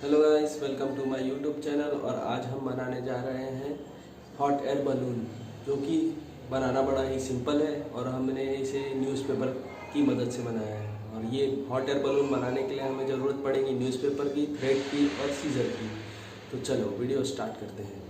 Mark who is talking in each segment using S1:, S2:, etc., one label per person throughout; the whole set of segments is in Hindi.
S1: Hello guys, welcome to my YouTube channel. और आज हम बनाने जा रहे हैं हॉट एयर बलून, जो कि बनाना बड़ा ही सिंपल है और हमने इसे न्यूज़पेपर की मदद से बनाया है। और ये हॉट एयर बलून बनाने के लिए हमें ज़रूरत पड़ेगी न्यूज़पेपर की, थ्रेड की और सीजर की। तो चलो वीडियो स्टार्ट करते हैं।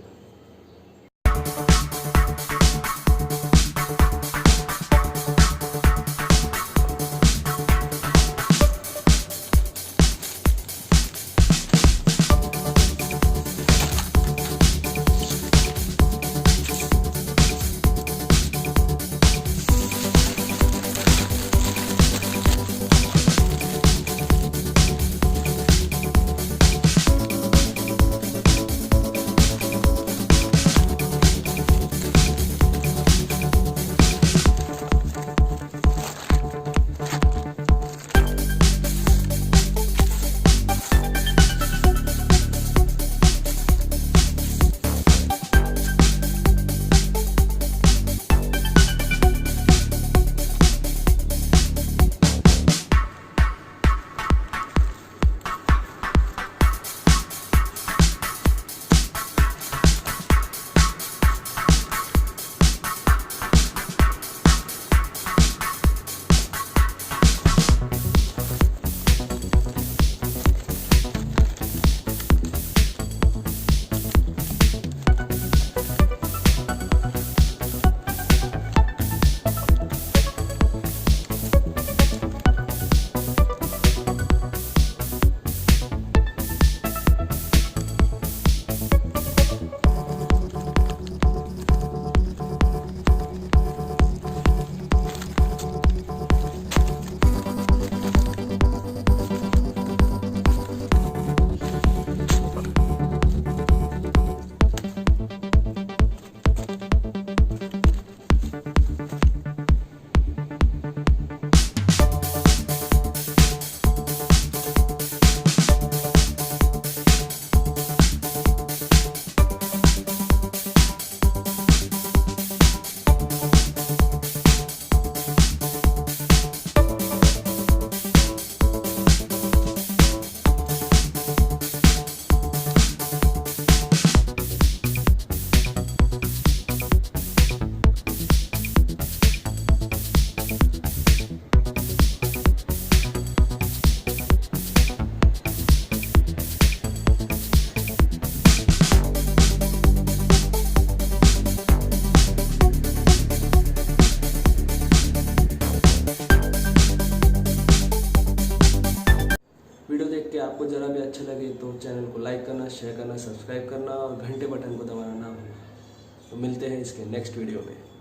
S1: वीडियो देख के आपको ज़रा भी अच्छा लगे तो चैनल को लाइक करना, शेयर करना, सब्सक्राइब करना और घंटे बटन को दबाना ना भूलना। तो मिलते हैं इसके नेक्स्ट वीडियो में।